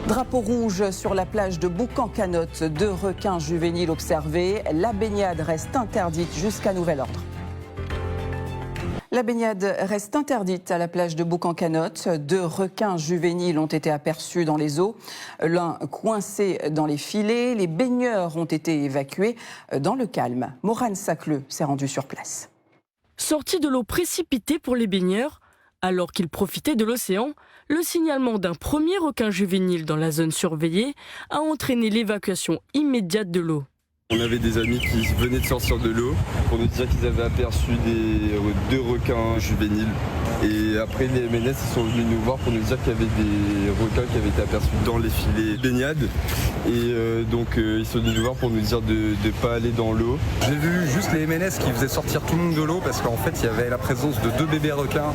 Drapeau rouge sur la plage de Boucan-Canotte. 2 requins juvéniles observés. La baignade reste interdite jusqu'à nouvel ordre. La baignade reste interdite à la plage de Boucan-Canotte. 2 requins juvéniles ont été aperçus dans les eaux. L'un coincé dans les filets. Les baigneurs ont été évacués dans le calme. Morane Sacleux s'est rendue sur place. Sorti de l'eau précipitée pour les baigneurs, alors qu'ils profitaient de l'océan, le signalement d'un premier requin juvénile dans la zone surveillée a entraîné l'évacuation immédiate de l'eau. On avait des amis qui venaient de sortir de l'eau pour nous dire qu'ils avaient aperçu 2 requins juvéniles. Et après les MNS ils sont venus nous voir pour nous dire qu'il y avait des requins qui avaient été aperçus dans les filets baignade. Et donc ils sont venus nous voir pour nous dire de ne pas aller dans l'eau. J'ai vu juste les MNS qui faisaient sortir tout le monde de l'eau parce qu'en fait il y avait la présence de 2 bébés requins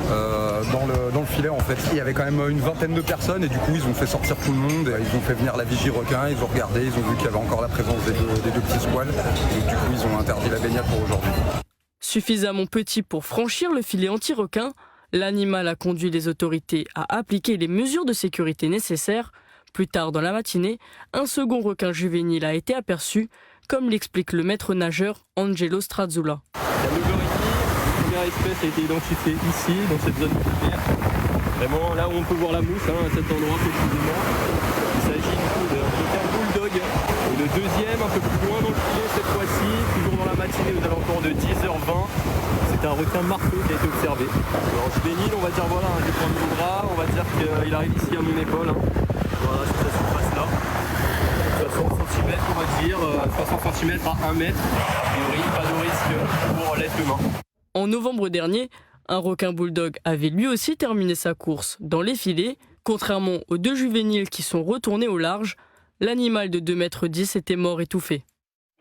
dans le filet en fait. Il y avait quand même une vingtaine de personnes et du coup ils ont fait sortir tout le monde. Ils ont fait venir la vigie requin, ils ont regardé, ils ont vu qu'il y avait encore la présence des 2 petits squales. Et du coup ils ont interdit la baignade pour aujourd'hui. Suffisamment petit pour franchir le filet anti-requin, l'animal a conduit les autorités à appliquer les mesures de sécurité nécessaires. Plus tard dans la matinée, un second requin juvénile a été aperçu, comme l'explique le maître nageur Angelo Strazzula. À 9h30, la première espèce a été identifiée ici, dans cette zone verte. Vraiment là où on peut voir la mouche, à cet endroit précisément. Il s'agit du coup d'un requin bulldog. Et le deuxième, un peu plus loin dans le filet cette fois-ci, toujours dans la matinée aux alentours de 10h20. C'est un requin marteau qui a été observé. Alors juvénile, on va dire voilà, je prends mon bras, on va dire qu'il arrive ici à mon épaule. Voilà, sur cette surface-là. 60 cm, on va dire, 60 cm à 1 mètre. A priori, pas de risque pour l'être humain. En novembre dernier, un requin bulldog avait lui aussi terminé sa course dans les filets. Contrairement aux 2 juvéniles qui sont retournés au large, l'animal de 2,10 m était mort étouffé.